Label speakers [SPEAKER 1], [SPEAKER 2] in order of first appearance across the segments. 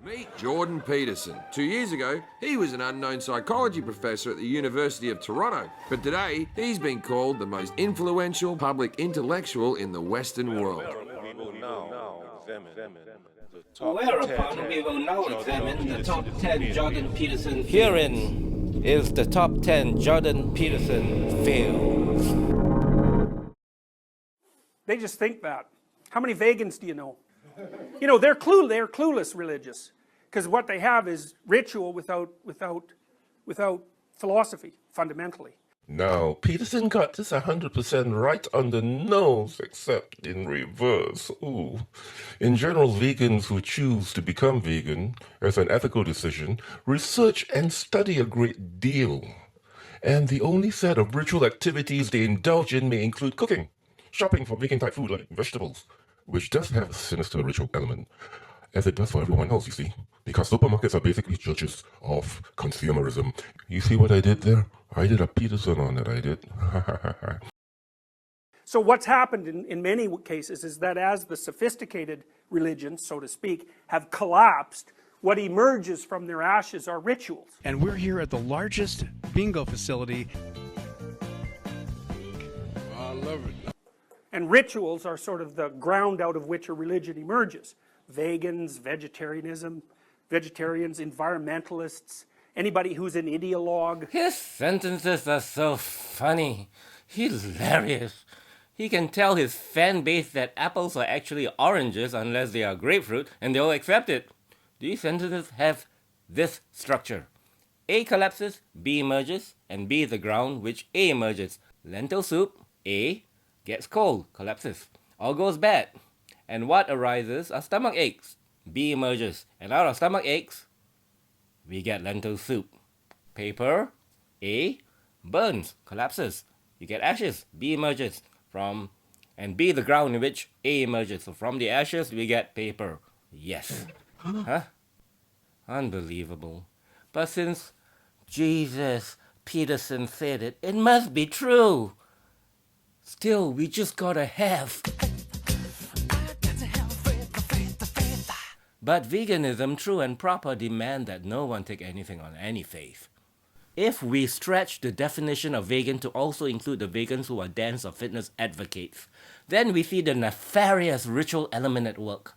[SPEAKER 1] Meet Jordan Peterson. 2 years ago, he was an unknown psychology professor at the University of Toronto. But today, he's been called the most influential public intellectual in the Western world.
[SPEAKER 2] Whereupon we will now examine the top 10 Jordan Peterson.
[SPEAKER 3] Herein is the top 10 Jordan Peterson fails.
[SPEAKER 4] They just think that. How many vegans do you know? You know, they're clueless religious, because what they have is ritual without philosophy, fundamentally.
[SPEAKER 5] Now, Peterson got this 100% right on the nose, except in reverse. Ooh. In general, vegans who choose to become vegan as an ethical decision research and study a great deal. And the only set of ritual activities they indulge in may include cooking, shopping for vegan-type food like vegetables, which does have a sinister ritual element, as it does for everyone else, you see, because supermarkets are basically churches of consumerism. You see what I did there? I did a Peterson on it, I did.
[SPEAKER 4] So what's happened in many cases is that as the sophisticated religions, so to speak, have collapsed, what emerges from their ashes are rituals.
[SPEAKER 6] And we're here at the largest bingo facility.
[SPEAKER 1] I love it.
[SPEAKER 4] And rituals are sort of the ground out of which a religion emerges. Vegans, vegetarians, environmentalists, anybody who's an ideologue.
[SPEAKER 3] His sentences are so funny, hilarious. He can tell his fan base that apples are actually oranges unless they are grapefruit, and they'll accept it. These sentences have this structure. A collapses, B emerges, and B is the ground which A emerges. Lentil soup, A, gets cold, collapses. All goes bad. And what arises are stomach aches. B emerges, and out of stomach aches, we get lentil soup. Paper, A, burns, collapses. You get ashes, B emerges from, and B the ground in which A emerges. So from the ashes, we get paper. Yes. Huh? Unbelievable. But since Jesus Peterson said it, it must be true. Still, we just gotta have. But veganism, true and proper, demand that no one take anything on any faith. If we stretch the definition of vegan to also include the vegans who are dance or fitness advocates, then we see the nefarious ritual element at work.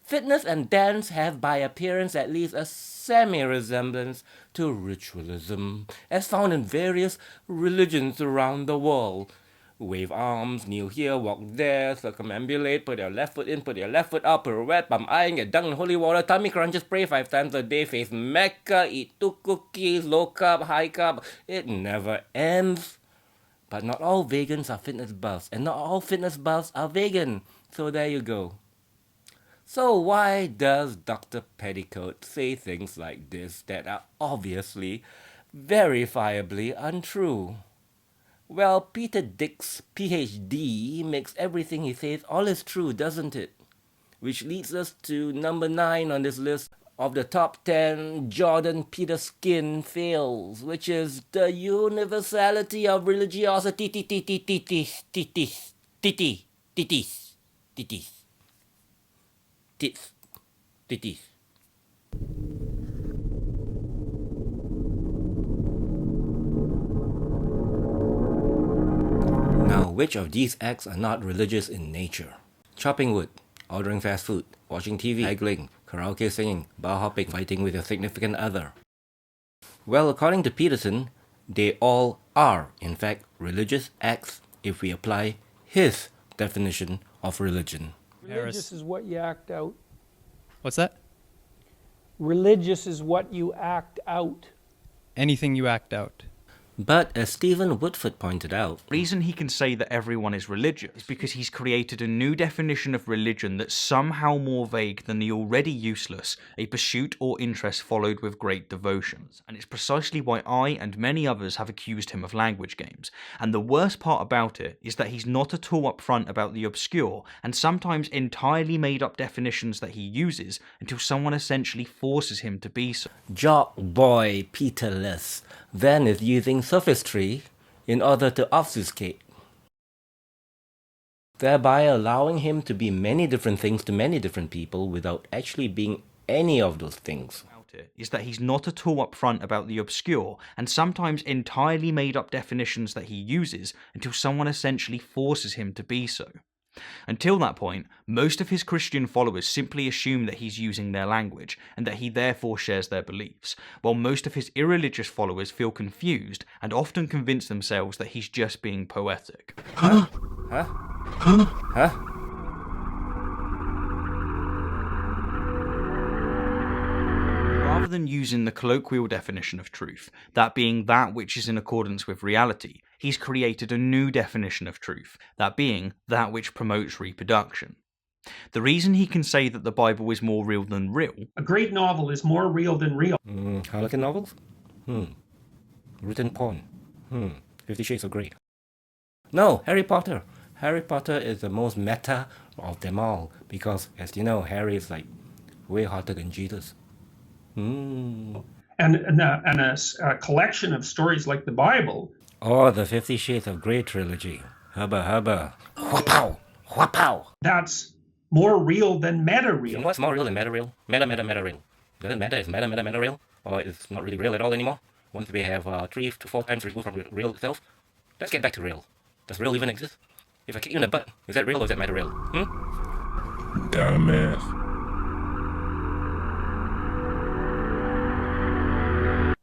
[SPEAKER 3] Fitness and dance have by appearance at least a semi-resemblance to ritualism, as found in various religions around the world. Wave arms, kneel here, walk there, circumambulate, put your left foot in, put your left foot out, pirouette, pump iron, get dunked in holy water, tummy crunches, pray 5 times a day, face Mecca, eat 2 cookies, low carb, high carb. It never ends. But not all vegans are fitness buffs, and not all fitness buffs are vegan. So there you go. So why does Dr. Petticoat say things like this that are obviously, verifiably untrue? Well, Peter Dick's PhD makes everything he says all is true, doesn't it? Which leads us to number 9 on this list of the top 10 Jordan Peterson fails, which is the universality of religiosity. Now, which of these acts are not religious in nature? Chopping wood, ordering fast food, watching TV, haggling, karaoke singing, bar hopping, fighting with your significant other. Well, according to Peterson, they all are, in fact, religious acts if we apply his definition of religion.
[SPEAKER 4] Religious is what you act out.
[SPEAKER 6] What's that?
[SPEAKER 4] Religious is what you act out.
[SPEAKER 6] Anything you act out.
[SPEAKER 3] But as Stephen Woodford pointed out,
[SPEAKER 7] The reason he can say that everyone is religious is because he's created a new definition of religion that's somehow more vague than the already useless, a pursuit or interest followed with great devotions. And it's precisely why I and many others have accused him of language games. And the worst part about it is that he's not at all upfront about the obscure and sometimes entirely made up definitions that he uses until someone essentially forces him to be so.
[SPEAKER 3] Jock Boy Peterless then is using sophistry in order to obfuscate, thereby allowing him to be many different things to many different people without actually being any of those things.
[SPEAKER 7] Is that he's not at all upfront about the obscure and sometimes entirely made up definitions that he uses until someone essentially forces him to be so. Until that point, most of his Christian followers simply assume that he's using their language and that he therefore shares their beliefs, while most of his irreligious followers feel confused and often convince themselves that he's just being poetic.
[SPEAKER 3] Huh?
[SPEAKER 7] Rather than using the colloquial definition of truth, that being that which is in accordance with reality, he's created a new definition of truth, that being that which promotes reproduction. The reason he can say that the Bible is more real than real...
[SPEAKER 4] A great novel is more real than real.
[SPEAKER 3] Harlequin novels? Written porn? 50 Shades of Grey. No, Harry Potter. Harry Potter is the most meta of them all, because, as you know, Harry is like way hotter than Jesus.
[SPEAKER 4] And a collection of stories like the Bible.
[SPEAKER 3] Or the 50 Shades of Grey trilogy. Hubba hubba. Whapow! Whapow!
[SPEAKER 4] That's more real than meta-real.
[SPEAKER 3] What's more real than meta-real? Meta-real. Doesn't matter if meta-real, or it's not really real at all anymore. Once we have 3 to 4 times removed from real itself, let's get back to real. Does real even exist? If I kick you in the butt, is that real or is that meta-real?
[SPEAKER 5] Dumbass.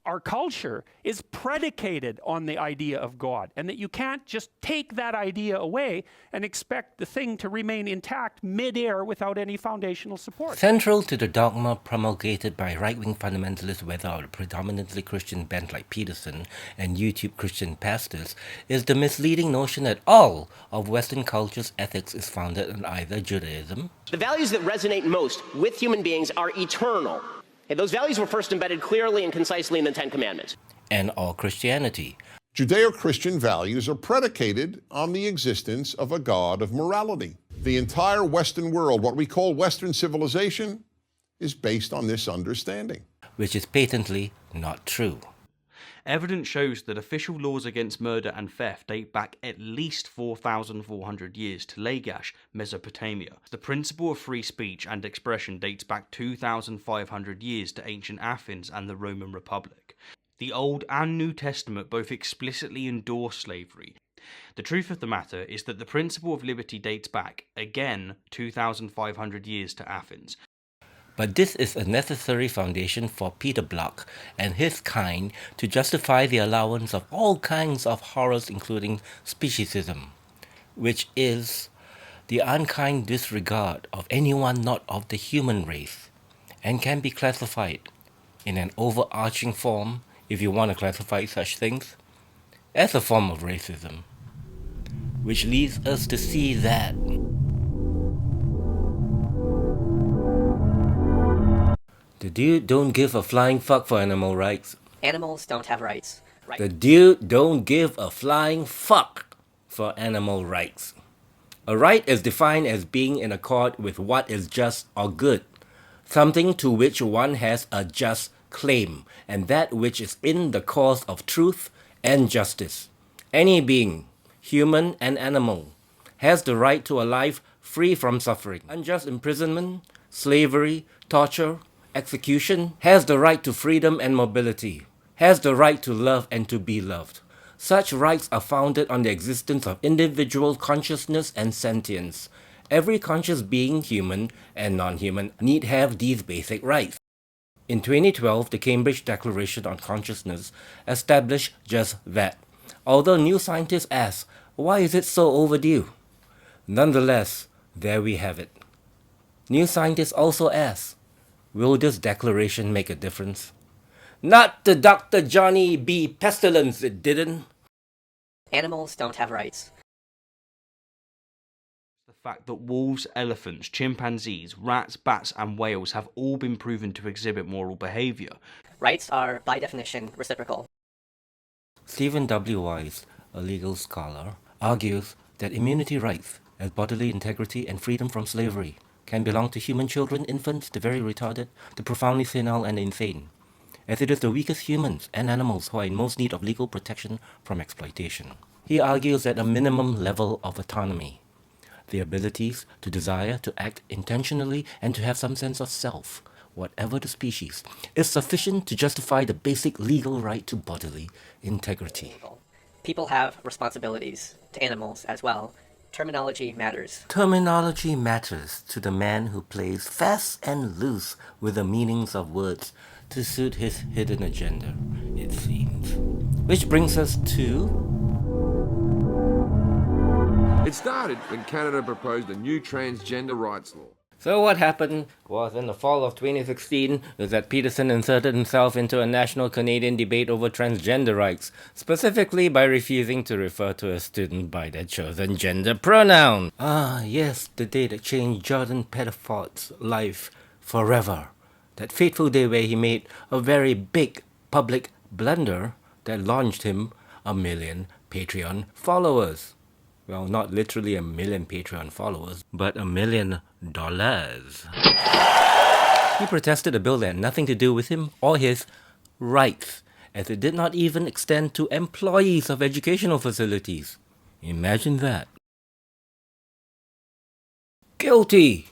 [SPEAKER 4] Our culture is predicated on the idea of God, and that you can't just take that idea away and expect the thing to remain intact mid-air without any foundational support.
[SPEAKER 3] Central to the dogma promulgated by right-wing fundamentalists, whether or predominantly Christian bent like Peterson and YouTube Christian pastors, is the misleading notion that all of Western culture's ethics is founded on either Judaism.
[SPEAKER 8] The values that resonate most with human beings are eternal. And those values were first embedded clearly and concisely in the Ten Commandments.
[SPEAKER 3] And all Christianity.
[SPEAKER 9] Judeo-Christian values are predicated on the existence of a God of morality. The entire Western world, what we call Western civilization, is based on this understanding.
[SPEAKER 3] Which is patently not true.
[SPEAKER 7] Evidence shows that official laws against murder and theft date back at least 4,400 years to Lagash, Mesopotamia. The principle of free speech and expression dates back 2,500 years to ancient Athens and the Roman Republic. The Old and New Testament both explicitly endorse slavery. The truth of the matter is that the principle of liberty dates back, again, 2,500 years to Athens.
[SPEAKER 3] But this is a necessary foundation for Peter Block and his kind to justify the allowance of all kinds of horrors, including speciesism, which is the unkind disregard of anyone not of the human race, and can be classified in an overarching form, if you want to classify such things, as a form of racism, which leads us to see that the dude don't give a flying fuck for animal rights.
[SPEAKER 10] Animals don't have rights.
[SPEAKER 3] The dude don't give a flying fuck for animal rights. A right is defined as being in accord with what is just or good, something to which one has a just claim, and that which is in the cause of truth and justice. Any being, human and animal, has the right to a life free from suffering. Unjust imprisonment, slavery, torture, execution, has the right to freedom and mobility, has the right to love and to be loved. Such rights are founded on the existence of individual consciousness and sentience. Every conscious being, human and non-human, need have these basic rights. In 2012, the Cambridge Declaration on Consciousness established just that, although new scientists ask, why is it so overdue? Nonetheless, there we have it. New scientists also ask, will this declaration make a difference? Not to Dr. Johnny B. Pestilence, it didn't.
[SPEAKER 10] Animals don't have rights.
[SPEAKER 7] The fact that wolves, elephants, chimpanzees, rats, bats and whales have all been proven to exhibit moral behaviour.
[SPEAKER 10] Rights are, by definition, reciprocal.
[SPEAKER 3] Stephen W. Wise, a legal scholar, argues that immunity rights, as bodily integrity and freedom from slavery, can belong to human children, infants, the very retarded, the profoundly senile and insane, as it is the weakest humans and animals who are in most need of legal protection from exploitation. He argues that a minimum level of autonomy, the abilities to desire, to act intentionally, and to have some sense of self, whatever the species, is sufficient to justify the basic legal right to bodily integrity.
[SPEAKER 10] People have responsibilities to animals as well. Terminology matters.
[SPEAKER 3] Terminology matters to the man who plays fast and loose with the meanings of words to suit his hidden agenda, it seems. Which brings us to...
[SPEAKER 1] It started when Canada proposed a new transgender rights law.
[SPEAKER 3] So what happened was in the fall of 2016 was that Peterson inserted himself into a national Canadian debate over transgender rights, specifically by refusing to refer to a student by their chosen gender pronoun. Ah, yes, the day that changed Jordan Pettiford's life forever. That fateful day where he made a very big public blunder that launched him 1 million Patreon followers. Well, not literally 1 million Patreon followers, but $1 million. He protested a bill that had nothing to do with him or his rights, as it did not even extend to employees of educational facilities. Imagine that. Guilty!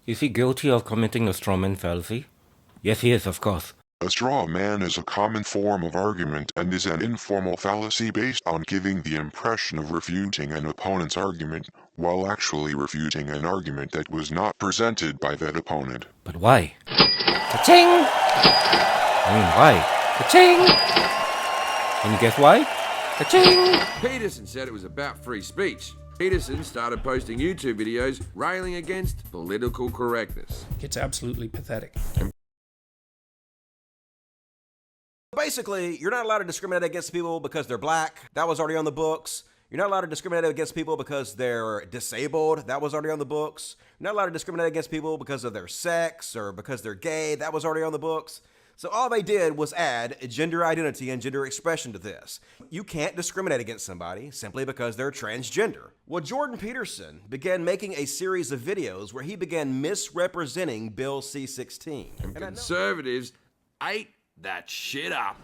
[SPEAKER 3] Is he guilty of committing the strawman fallacy? Yes, he is, of course.
[SPEAKER 11] A straw man is a common form of argument and is an informal fallacy based on giving the impression of refuting an opponent's argument while actually refuting an argument that was not presented by that opponent.
[SPEAKER 3] But why? Ka-ching! Why? Ka-ching! Can you guess why? Ka-ching!
[SPEAKER 1] Peterson said it was about free speech. Peterson started posting YouTube videos railing against political correctness.
[SPEAKER 4] It's absolutely pathetic.
[SPEAKER 12] Basically, you're not allowed to discriminate against people because they're black. That was already on the books. You're not allowed to discriminate against people because they're disabled. That was already on the books. You're not allowed to discriminate against people because of their sex or because they're gay. That was already on the books. So all they did was add gender identity and gender expression to this. You can't discriminate against somebody simply because they're transgender. Well, Jordan Peterson began making a series of videos where he began misrepresenting Bill C-16.
[SPEAKER 1] And conservatives ate that shit up.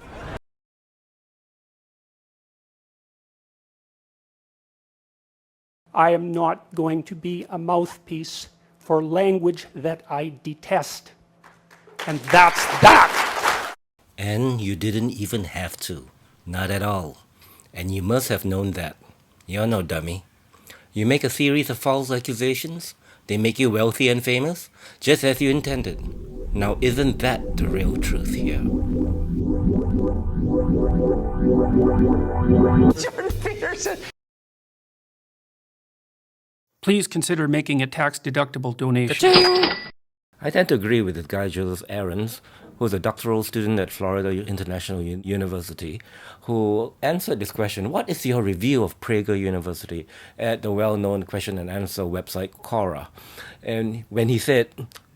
[SPEAKER 4] I am not going to be a mouthpiece for language that I detest. And that's that!
[SPEAKER 3] And you didn't even have to. Not at all. And you must have known that. You're no dummy. You make a series of false accusations, they make you wealthy and famous, just as you intended. Now isn't that the real truth here?
[SPEAKER 4] Jordan Peterson! Please consider making a tax-deductible donation.
[SPEAKER 3] Ka-ching! I tend to agree with this guy, Julius Ahrens, who's a doctoral student at Florida International University, who answered this question, what is your review of Prager University, at the well-known question and answer website Quora. And when he said,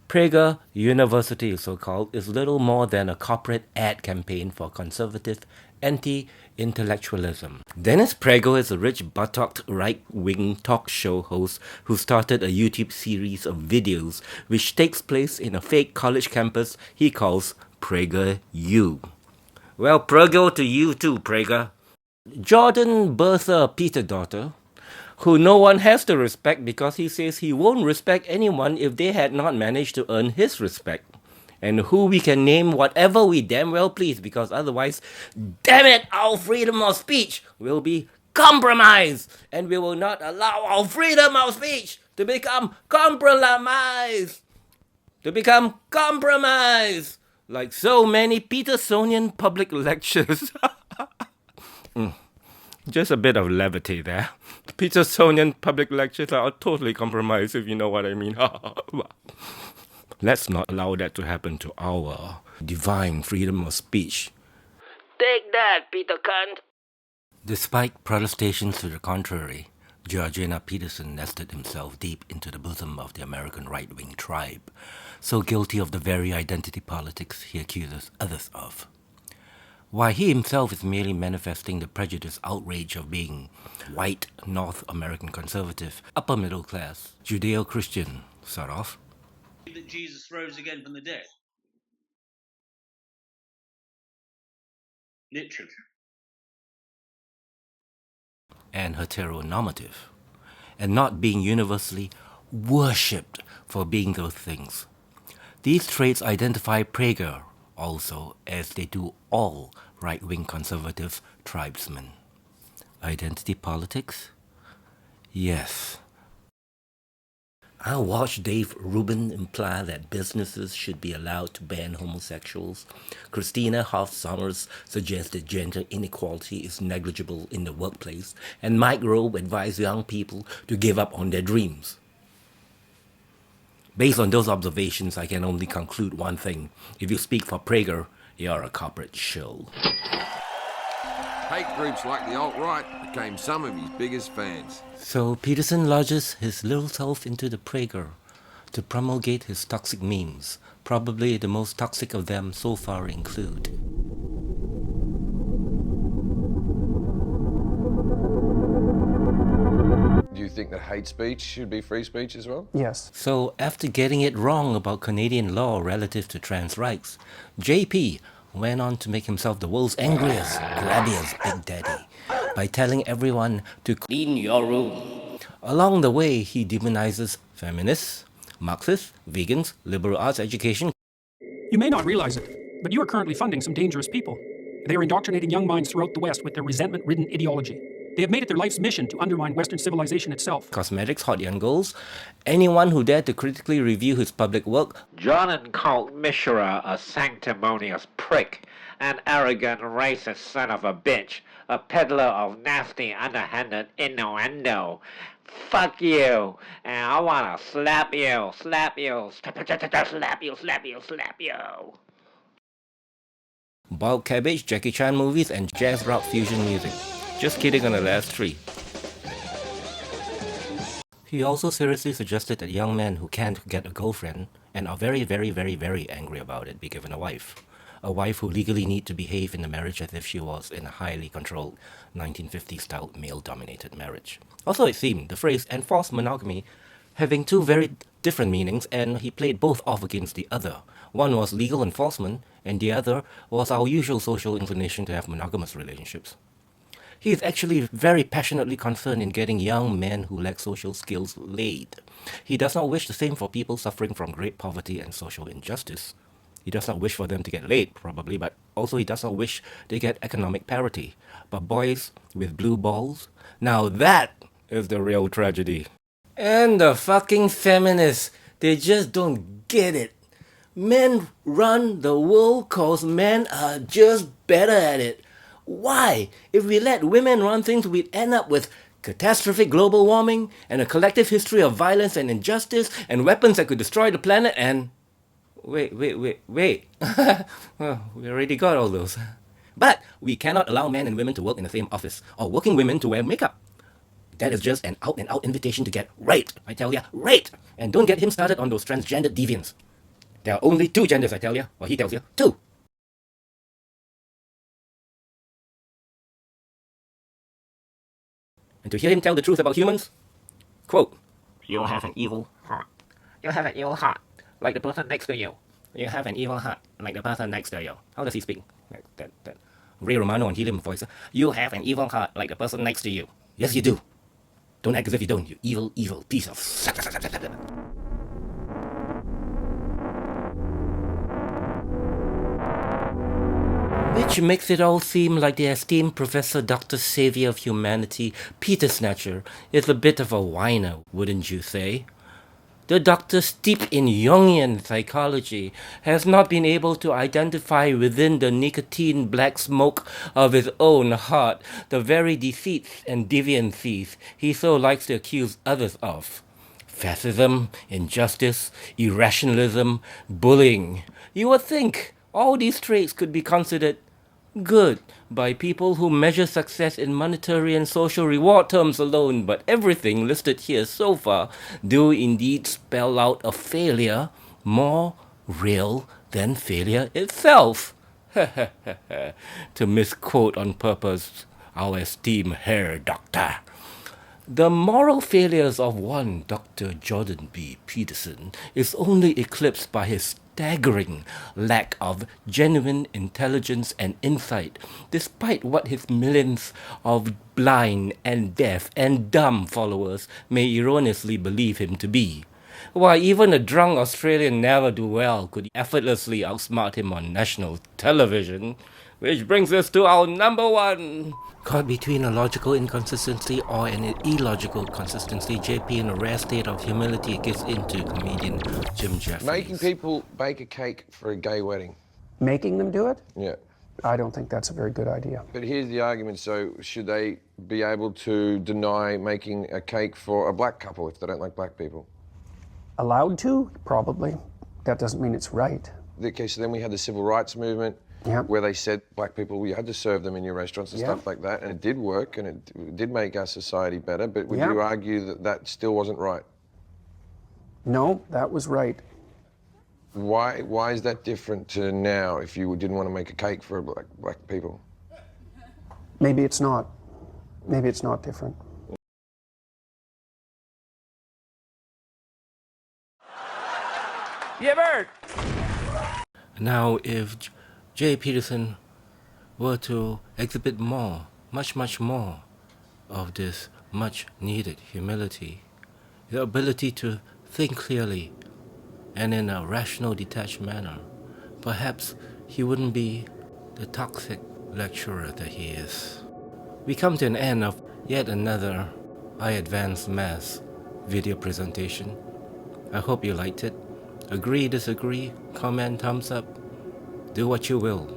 [SPEAKER 3] Prager University, so-called, is little more than a corporate ad campaign for conservative anti-intellectualism. Dennis Prager is a rich, buttocked, right-wing talk show host who started a YouTube series of videos which takes place in a fake college campus he calls Prager U. Well, Prager to you too, Prager. Jordan Bertha Peterdaughter, who no one has to respect because he says he won't respect anyone if they had not managed to earn his respect. And who we can name whatever we damn well please, because otherwise, damn it, our freedom of speech will be compromised, and we will not allow our freedom of speech to become compromised. Like so many Petersonian public lectures. Just a bit of levity there. Petersonian public lectures are totally compromised, if you know what I mean. Let's not allow that to happen to our divine freedom of speech. Take that, Peter Cunt! Despite protestations to the contrary, Georgina Peterson nested himself deep into the bosom of the American right-wing tribe, so guilty of the very identity politics he accuses others of. Why he himself is merely manifesting the prejudiced outrage of being white, North American conservative, upper middle class, Judeo-Christian, sort of.
[SPEAKER 13] That Jesus rose again from the dead. Literally.
[SPEAKER 3] And heteronormative, and not being universally worshipped for being those things. These traits identify Prager also, as they do all right-wing conservative tribesmen. Identity politics? Yes. I watched Dave Rubin imply that businesses should be allowed to ban homosexuals. Christina Hoff Sommers suggested gender inequality is negligible in the workplace, and Mike Rowe advised young people to give up on their dreams. Based on those observations, I can only conclude one thing. If you speak for Prager, you're a corporate shill.
[SPEAKER 1] Hate groups like the alt-right became some of his biggest fans.
[SPEAKER 3] So Peterson lodges his little self into the Prager to promulgate his toxic memes. Probably the most toxic of them so far include:
[SPEAKER 1] Do you think that hate speech should be free speech as well?
[SPEAKER 4] Yes.
[SPEAKER 3] So after getting it wrong about Canadian law relative to trans rights, JP went on to make himself the world's angriest, grabbiest Big Daddy by telling everyone to clean your room. Along the way, he demonizes feminists, Marxists, vegans, liberal arts education.
[SPEAKER 4] You may not realize it, but you are currently funding some dangerous people. They are indoctrinating young minds throughout the West with their resentment-ridden ideology. They have made it their life's mission to undermine Western civilization itself.
[SPEAKER 3] Cosmetics, hot young girls, anyone who dared to critically review his public work.
[SPEAKER 14] Jordan called Mishra a sanctimonious prick, an arrogant, racist son of a bitch, a peddler of nasty, underhanded innuendo. Fuck you, and I wanna slap you, slap you, slap you, slap you, slap you.
[SPEAKER 3] Boiled cabbage, Jackie Chan movies, and jazz rock fusion music. Just kidding on the last three. He also seriously suggested that young men who can't get a girlfriend and are very, very, very, very angry about it be given a wife. A wife who legally need to behave in the marriage as if she was in a highly controlled 1950s-style male-dominated marriage. Also, it seemed the phrase enforced monogamy having two very different meanings, and he played both off against the other. One was legal enforcement, and the other was our usual social inclination to have monogamous relationships. He is actually very passionately concerned in getting young men who lack social skills laid. He does not wish the same for people suffering from great poverty and social injustice. He does not wish for them to get laid, probably, but also he does not wish they get economic parity. But boys with blue balls, now that is the real tragedy. And the fucking feminists, they just don't get it. Men run the world cause men are just better at it. Why? If we let women run things, we'd end up with catastrophic global warming and a collective history of violence and injustice and weapons that could destroy the planet and... Wait. Well, we already got all those. But we cannot allow men and women to work in the same office or working women to wear makeup. That is just an out-and-out invitation to get raped. I tell ya, raped! And don't get him started on those transgender deviants. There are only two genders, I tell ya. Or he tells ya. Two. And to hear him tell the truth about humans, quote, "You have an evil heart. You have an evil heart, like the person next to you. You have an evil heart, like the person next to you." How does he speak? Like that Ray Romano on helium voice. You have an evil heart, like the person next to you. Yes, you do. Don't act as if you don't, you evil, evil piece of... Which makes it all seem like the esteemed Professor Dr. Savior of Humanity, Peter Snatcher, is a bit of a whiner, wouldn't you say? The doctor steeped in Jungian psychology has not been able to identify within the nicotine black smoke of his own heart the very deceits and deviancies he so likes to accuse others of. Fascism, injustice, irrationalism, bullying. You would think all these traits could be considered good by people who measure success in monetary and social reward terms alone, but everything listed here so far do indeed spell out a failure more real than failure itself. To misquote on purpose our esteemed Herr Doctor. The moral failures of one Dr. Jordan B. Peterson is only eclipsed by his staggering lack of genuine intelligence and insight, despite what his millions of blind and deaf and dumb followers may erroneously believe him to be. Why, even a drunk Australian ne'er-do-well could effortlessly outsmart him on national television. Which brings us to our number one. Caught between a logical inconsistency or an illogical consistency, JP in a rare state of humility gets into comedian Jim Jeffries.
[SPEAKER 1] Making people bake a cake for a gay wedding.
[SPEAKER 15] Making them do it?
[SPEAKER 1] Yeah.
[SPEAKER 15] I don't think that's a very good idea.
[SPEAKER 1] But here's the argument, so should they be able to deny making a cake for a black couple if they don't like black people?
[SPEAKER 15] Allowed to? Probably. That doesn't mean it's right.
[SPEAKER 1] Okay, so then we had the civil rights movement, where they said black people, you had to serve them in your restaurants and stuff like that, and it did work, and it did make our society better, but would you argue that that still wasn't right?
[SPEAKER 15] No, that was right.
[SPEAKER 1] Why is that different to now if you didn't want to make a cake for black people?
[SPEAKER 15] Maybe it's not. Maybe it's not different.
[SPEAKER 3] Yeah, Bert! Now, if J. Peterson were to exhibit more, much more of this much-needed humility, the ability to think clearly and in a rational, detached manner, perhaps he wouldn't be the toxic lecturer that he is. We come to an end of yet another iAdvance Mass video presentation. I hope you liked it. Agree, disagree, comment, thumbs up, do what you will.